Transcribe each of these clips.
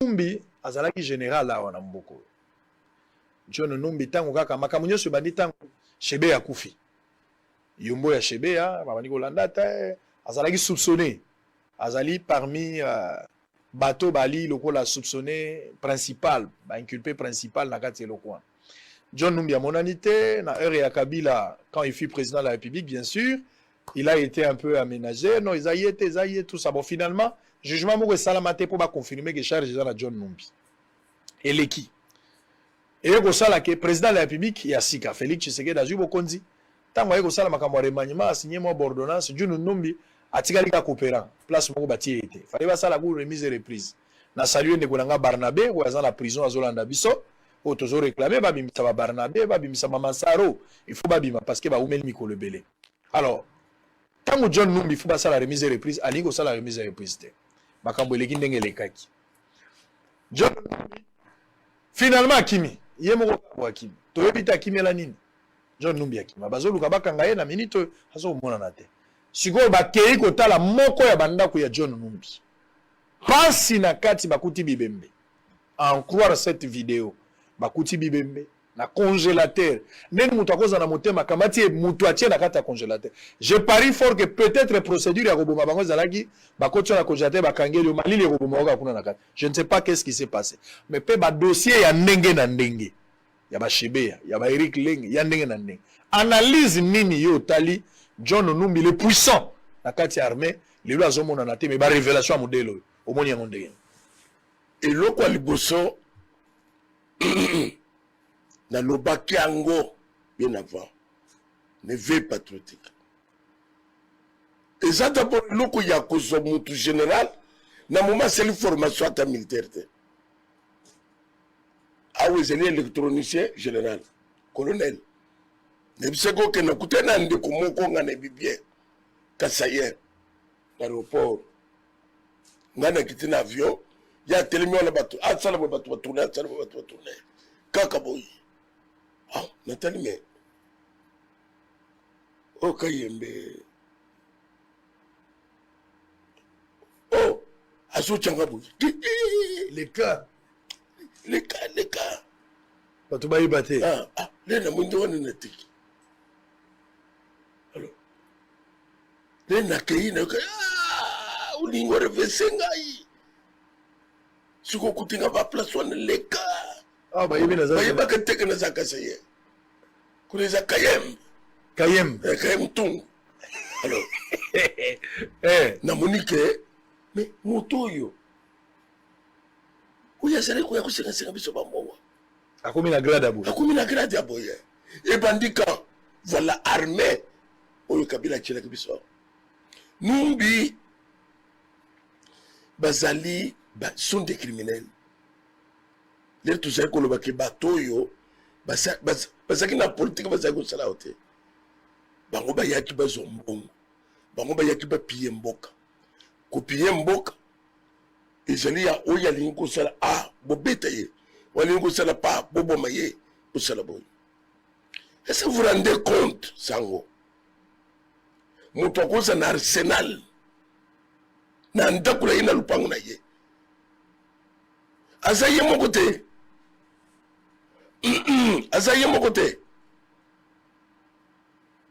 Numbi azalaki général awa na mboko. John Numbi tango kaka makambo nyonso bandi tango Shebe ya kufi. Yombo ya Shebe ya babandi kolanda te azalaki soupçonné. Azali parmi bateau bali lokola soupçonné principal, inculpé principal na kati lokwa. John Numbi a monanité na heure ya Kabila quand il fut président de la République bien sûr, il a été un peu aménagé, non ils a été tout ça bon finalement jugement moko salamate pour ba confirmer que charge dans la John Numbi. Et l'équipe et ko sala que président de la République ya sika Félix Tshisekedi azui bokonzi tango ko sala makambo remaniement a signé mo ordonnance John Numbi atikali ka coopérant place moko bati été fallait ba sala ko remise et reprise na saluer ndeko nanga Barnabé ko aza na prison azolanda biso o tozo réclamer ba bimisa ba Barnabé ba bimisa mama Saro il faut ba bima parce que ba umeli mikolo belé alors tango John Numbi faut ba sala remise et reprise ali ko sala remise et reprise te makambo eleki ndenge lekaki John Numbi finalement akimi ye moko kwa akimi toyebita akimi la nini John Numbi akimi bazoluka bakanga ye na minute azo mona na te siko bakei kotala moko ya bandako ya John Numbi pasi na kati bakuti bibembe en croire cette vidéo bakuti bibembe na congélateur neni mutu akoza na motema kamati mutu atie na kati ya congélateur je parie fort que peut-être procédure ya koboma bango zalaki bakoti na congélateur bakangeli malili ya koboma oka kuna na kati je ne sais pas qu'est-ce qui s'est passé mais pe ba dossier ya ndenge na ndenge ya ba Shebe ya ba Eric Leng ya ndenge na ndenge analyse nini yo tali John Numbi le puissant na kati ya armée lelo azomona na te mais ba révélation ya modèle au moni ya ndenge et loko liboso na lobaki yango bien avant ne veille patriotique et ça d'abord loko ya kozo mutu général na moment c'est une formation à ta militaire ah oui c'est électronicien général colonel ne biseko que na kutena ndeko moko ngana bibie kasaye aéroport ngana kitina avion ya telemi na bato asala bato tourner kaka boy ah Nathalie mais oh Kayembe oh aso changa boy les cas bato bayi baté ah lena mundo wana natiki alors lena keina ulingo revesengai siko kutinga ba place wana leka ah ba yebi na za ba ka teke na za kasaye kuneza kayem tung alors na Monique mais motoyo uya sare ko ya kusenga biso ba mwa akomi na grade abo et bandika voilà armée oyo Kabila tshela biso Numbi bazali sont des criminels. Les tout ça que le baki batoyo basaki na politique basaki ko sala hote. Bango ba yaki bazombongo. Bango ba yaki ba piye mboka. Ko piye mboka ezali ya oya lingo sala bobeta ye. Wali lingo sala pa bobo maye ko sala boy. Est-ce que vous vous rendez compte sango? Mutoko sa na arsenal. Na ndakula ina lupango na ye. Azaye mokote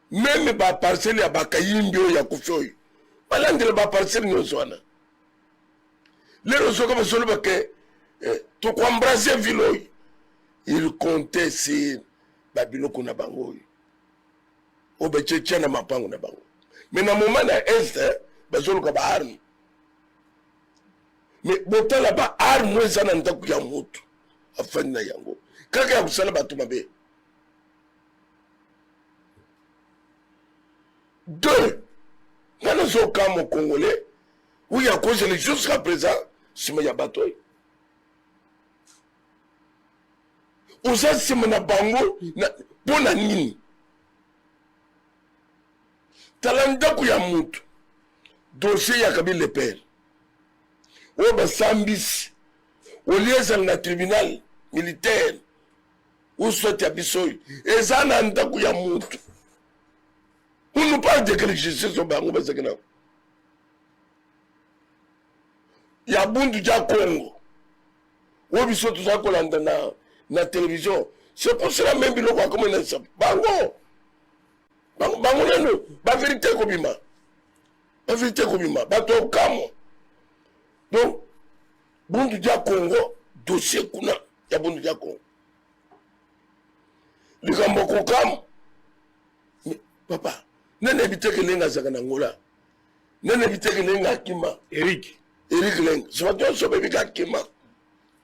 même ba parcelle ya bakayimbi ya kufyoy balandele ba parcelle nyozwana lero soka basolo bake to ko embrasser viloy il comptait sur babiloko na bango obecheche na mapango na bango mais na moment na est basolo ka ba arme mais botala ba arme zana ndaku ya mutu afani na yango kaka ya kusala batu mabe deux nana zo kamo congolais où il y a cause jusqu'à présent sima ya batoy oza sima na bango na bona nini talanda ku ya mutu dossier ya Kabila le père o ba sambis o liaison na tribunal militaire ou soit ya bisoy ezana ndaku ya mutu on nous parle de quelque chose sur bango bazakina ya bundu ja Congo oyo biso tozala kolanda na télévision. C'est pour cela même biloko akomona ça bango nano bavérité kobima bato okamo. Donc bundu dia Congo dossier kuna ya bundu dia Congo likambo kokamo. Papa nene biteke lenga zaka na ngola nene biteke lenga akima Eric Lenga so bato so bebi akima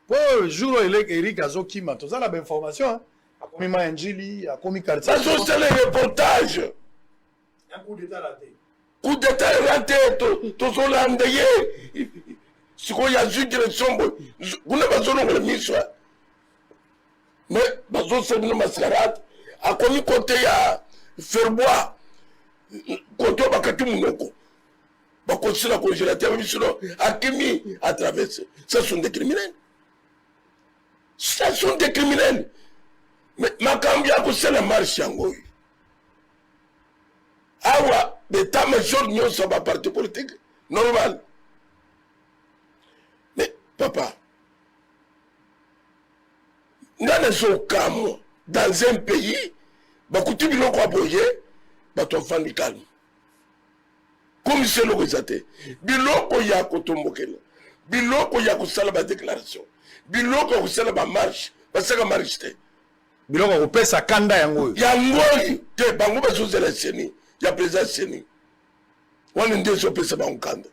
po jour Eric azokima toza na ba information hein. Akomi ma Njili akomi quartier bazo sala reportage un coup d'état raté tozolanda ye sikoyo ya zwi direction boy kuna bazolongola miso mais bazosala bino mascarade akomi kote ya Ferbois koto bakati munoko bakosila congélateur bisino akimi à traverser. Ce sont des criminels. Mais makambi akosala marche yango awa l'état-major nyonso ba parti politique normal. Mais papa ngana sokamo dans un pays bakuti biloko aboye bato afandi calme comme c'est le resate biloko ya kotombokela biloko ya kosala ba déclaration biloko ya kosala ba marche basaka marche te biloko kopesa kanda yango te bango bazozela seni ya président seni wana nde ezopesa bango kanda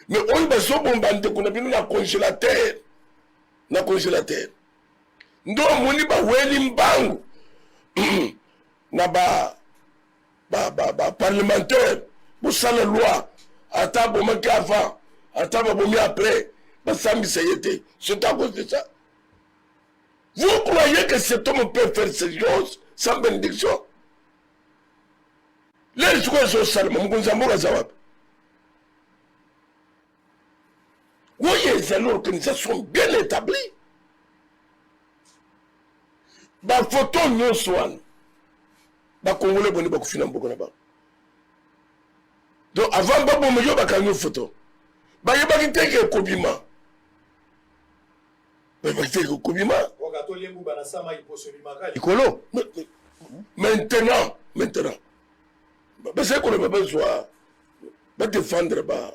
mais oyo bazobomba ndeko na bino na congélateur ndo omoni baweli mbangu na ba parlementaire bosala loi ata bomaki avant ata babomi après basambisa ye te. C'est à cause de ça. Vous croyez que cet homme peut faire ces choses sans bénédiction? Les joueurs sont salma mkunzamura zawab. Voyez, c'est l'organisation bien établie. Ba photo nyonso wana ba congolais boni ba kufina mboko na ba. Donc avant babo moyo ba kanyo photo. Ba yeba kiteke kobima. Ba kiteke kobima. Wakatolie mbuba na sama iposoli makali. Ikolo. Maintenant. Ba c'est qu'on a besoin ba défendre ba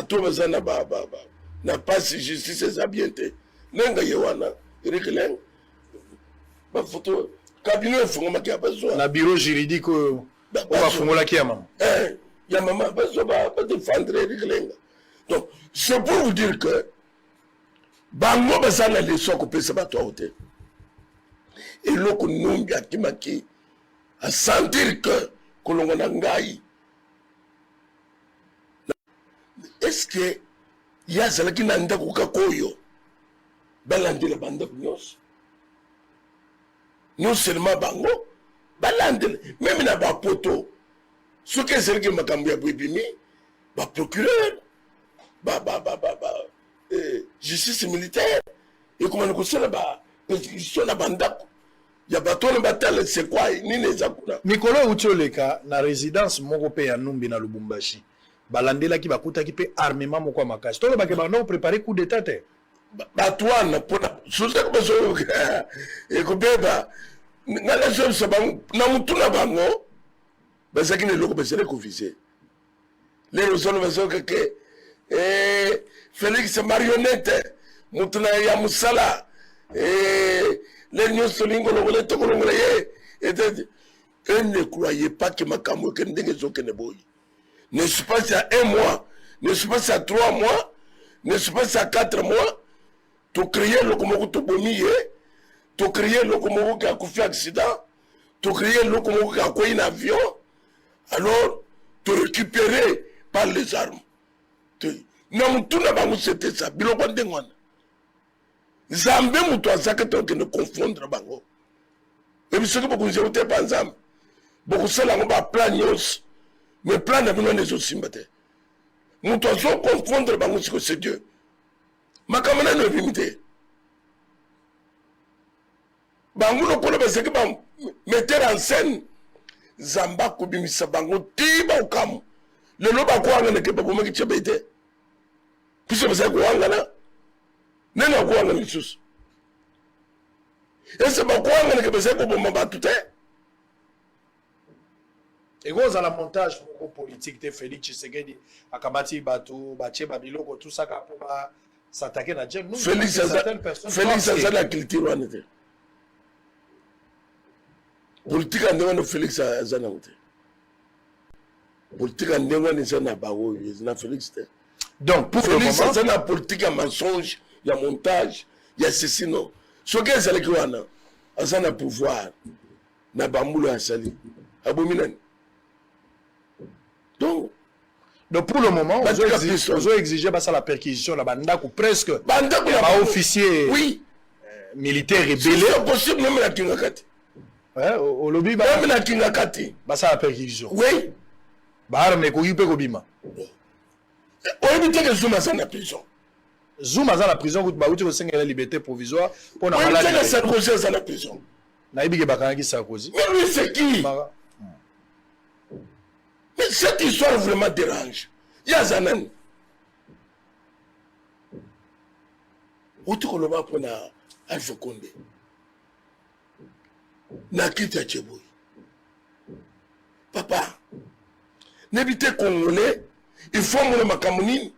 to bazana ba na passe justice za bienté. Nenga yewana Erikeleng ba photo cabinet fonga makia besoin na bureau juridique ba fongola ki ya mama ya mama besoin ba défendre Erikeleng. Donc c'est pour vous dire que bango bazana les soko pesa ba to hote et loko numbi akimaki à sentir que kolongo na ngai est-ce que ya zalaki na ndako kakoyo balandela bandako nyonso non seulement bango balandela même na bapoto soki ezalaki makambo ya bwebimi baprocureur justice militaire ekomana kosala bapersécution na bandako ya bato wana batala sekwa nini eza kuna mikolo euti oleka na résidence moko mpe ya numbi na lubumbashi balandelaki bakutaki mpe armement moko ya makasi tolobake bando préparé coup d'état te bato wana mpona sosaka baso ekobeba ngala sobiso bango na mutu na bango bazalaki na eloko bazali kovise lelo zono bazokake Félix marionnette mutu na ya mosala le nyonso lingolongola tokolongola ye ne croyez pas que makambo ekende ndenge ezokende boyi ne se passe à 1 mois ne se passe à 3 mois ne se passe à 4 mois. Tu créer le comme tu bomiye, tu créer le comme tu as fait accident, tu créer le comme tu as un avion, alors tu récupérer par les armes. Non, tout n'a pas c'était ça. Bilo bandengwana. Zambe mutu azaka to que ne confondre bango. Et puis ce que beaucoup de gens pas ensemble. Beaucoup cela on va plan nyos. Mais plan na bino les aussi mbate. Mutu azo confondre bango c'est Dieu. Makamana no limité. Bango no kola baseki ba metteur en scène zamba kubimisa bango tiba ukamu. Lelo ba kwanga ne ke ba bomaki chebete. Puisque baseki kwanga na nena kuanga lisusu ese bakuanga nekebese koboma bato te ekozala montage moko politique te Félix Tshisekedi akamati bato batie babiloko tout ça pour s'attaquer na Dieu. Félix aza na culture wana te politique ande wana Félix aza nango te politique ande wana eza na bango na Félix te donc pour Félix le moment aza na politique ya mensonge ya montage ya ceci non soki ezalaki wana aza na pouvoir na bambulo ya sali abomi nani donc pour le moment on a exigé la perquisition là bandako presque officier oui militaire rebelle c'est possible même la kingakati au lobby même la kingakati la perquisition oui arme ko yupe ko bima on dit que Zouma est en prison Zouma est en prison ko ba uti ko senga la liberté provisoire pour na malade on dit que Sarkozy est en prison na ibike bakanga Sarkozy mais lui c'est qui mais cette histoire vraiment dérange. Il y a Zanan. Où tu connais pas pour Alpha Condé? Nakita Tcheboui. Papa, n'habitez Congolais, il faut mon macamonine.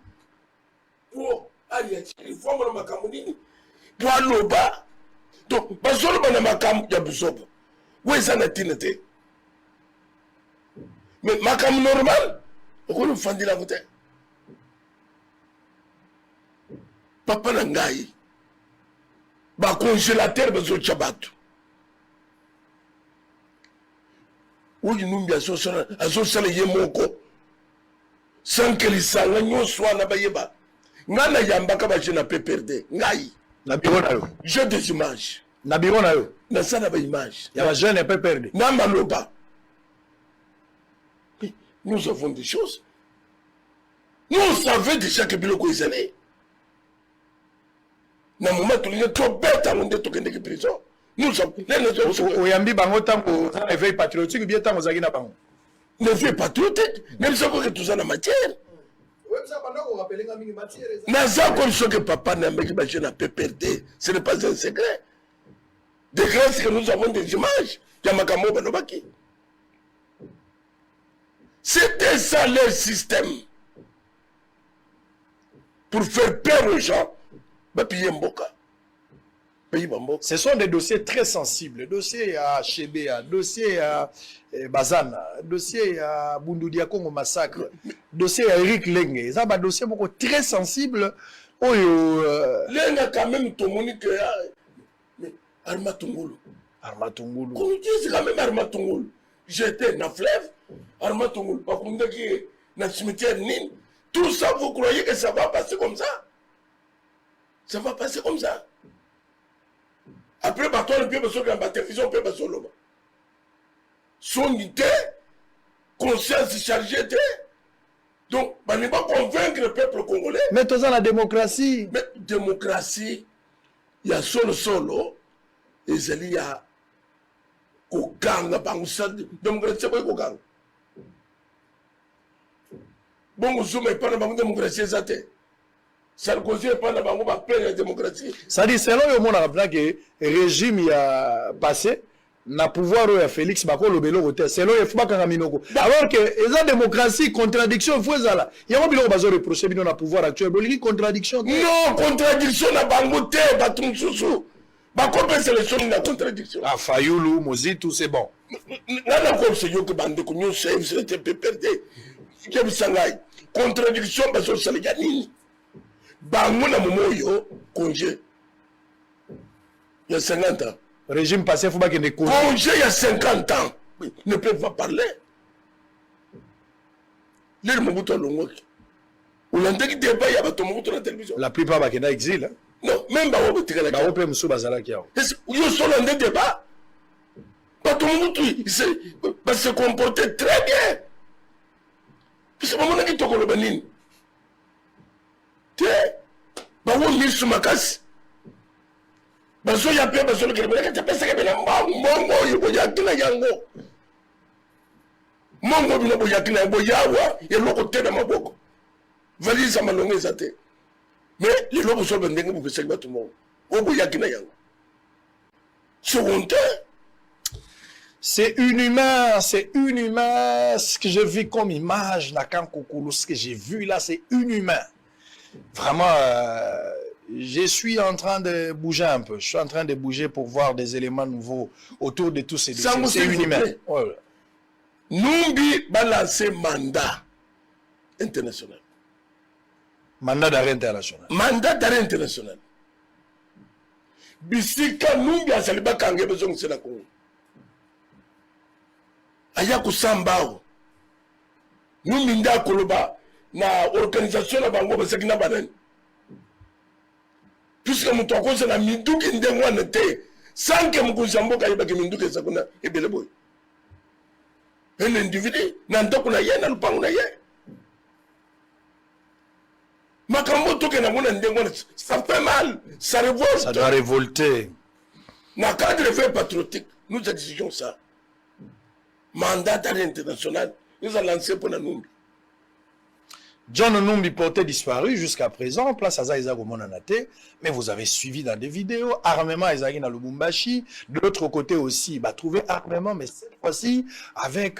Oh, allez, il faut mon macamonine. Toi, l'oba. Donc, pas seulement mon macam, il y a besoin. Où est ça, Natinete? Mais macam normal, on ne fait pas la voûte. Papa Nangaï, ba congélateur besoin de chabat. Où il nous a associé Yemoko sans que les salons soient na bayeba. Nana yambaka ba je na pe perdre. Ngai. Na biro na yo. J'ai des images. Na biro na yo. Na ça na ba image. Ya ba jeune pe perdre. Na maloba. Nous avons des choses. Nous savons déjà que Biloko est allé. Dans le moment où il est trop bête à monter en prison, nous sommes. Oyambi bango tango éveil patriotique ou bien tango zagi na bango. L'éveil patriotique, même si on tout ça en matière. Naza comme ce que papa n'a pas PPRD, ce n'est pas un secret. De grâce que nous avons des images. Yamakamo Banobaki. C'était ça leur système. Pour faire peur aux gens, ce sont des dossiers très sensibles. Dossier à Chebea, dossier à Bazana, dossier à Bundudia Congo Massacre, dossier à Eric Lenge. Ça, c'est un dossier très sensible. Lenge a quand même tout le monde que Arma Tungulu. Arma Tungulu. Qu'on utilise quand même Arma Tungulu. J'étais dans le fleuve. Arma Tungulu, pas comme dans le cimetière Nîmes. Tout ça, vous croyez que ça va passer comme ça? Ça va passer comme ça. Après, toi, le peuple sur la télévision, le peuple sur l'homme. Son idée, conscience chargée. Donc, on ne va pas convaincre le peuple congolais. Mais tout ça, la démocratie. Mais démocratie, il y a solo, et il y a Kokanga, démocratie, c'est quoi Kokanga? Bon, Zouma n'est pas dans la démocratie, ça t'est. Sarkozy n'est pas dans la démocratie. Ça dit, selon le monde, on a que le régime a passé, na pouvoir de Félix Bako le belo côté. Selon le Fouba Kangaminoko. Alors que la démocratie, contradiction, il faut ça. Il y a un billet de reprocher dans le pouvoir actuel. Il y a contradiction. Non, contradiction na bangote, batum sousou. Bako c'est le son de la contradiction. Ah, Fayoulou, Mozitou, c'est bon. Là, encore, c'est yo que bande que nous sommes, c'est PPRD. Contradiction, parce que ça les gagne. Bango na momoyo, congé. Il y a 50 ans. Régime passé, il faut pas qu'il y ait des congé il y a 50 ans. Oui, ne peuvent pas parler. Les Mobutu Longo. Ou l'antenne débat, il y a ton Mobutu dans la télévision. La plupart va qu'il exil. Non, même Bawo Tigala. Bawo peut me soubattre là qui a. Ils sont dans le débat. Pas ton Mobutu, il se comporter très bien. C'est pas mon qui te le banin. Tiens, Bawo Misu Makas. Baso ya pe baso le kelebele ka pesa ke bela mongo yo ya kina yango. Mongo bino bo ya kina bo yawa ye loko te na maboko. Valise malongo ezate. Mais les lobes sont vendus pour que ça tout le monde. Au bout, il y a qui n'a rien. C'est inhumain, c'est inhumain. Ce que je vis comme image, Nakan Kokolo, ce que j'ai vu là, c'est inhumain. Vraiment, je suis en train de bouger un peu. Je suis en train de bouger pour voir des éléments nouveaux autour de tous ces dossiers. C'est inhumain. Ouais. Numbi va lancer mandat international. Mandat d'arrêt international. Mandat d'arrêt international. Bisika Numbi a saliba kange besoin de la Congo. Aya kusambao. Numbi nda koloba na organisation la bango basakina banani. Puisque mutu akoze na minduki ndengo anete sanke mukuzambo kayiba ke minduki sakuna ebele boy. Un individu n'entend na ye na lupango na ye. Makambo toke na mona ndengo ça fait mal, ça révolte. Ça doit révolter. Na cadre fait patriotique, nous exigeons ça. Mandat d'arrêt international, nous allons lancer pour la Numbi. John Numbi portait disparu jusqu'à présent, place à Zaïza Gomonanate, mais vous avez suivi dans des vidéos, armement Ezagi dans Lubumbashi, de l'autre côté aussi, trouver armement, mais cette fois-ci, avec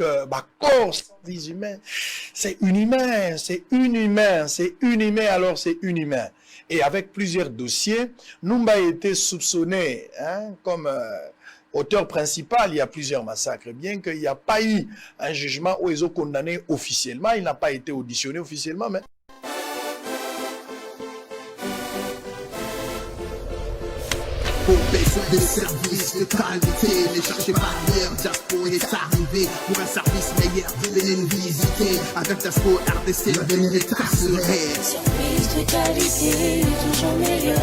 corps sans vie humaine. C'est inhumain, c'est inhumain, c'est inhumain, alors c'est inhumain. Et avec plusieurs dossiers, Numba a été soupçonné comme auteur principal, il y a plusieurs massacres, bien qu'il n'y a pas eu un jugement où ils ont condamné officiellement, il n'a pas été auditionné officiellement, mais... Pour baisser des services de qualité, les chercher barrière, Jaspo est arrivé pour un service meilleur, venez nous visiter, avec Jaspo RDC, venez les tasserais. Service de qualité, toujours meilleur.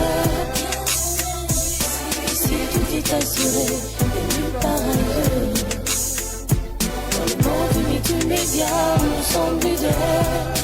Ici tout est assuré, et nulle part ailleurs. Dans le monde multimédia, nous sommes leaders.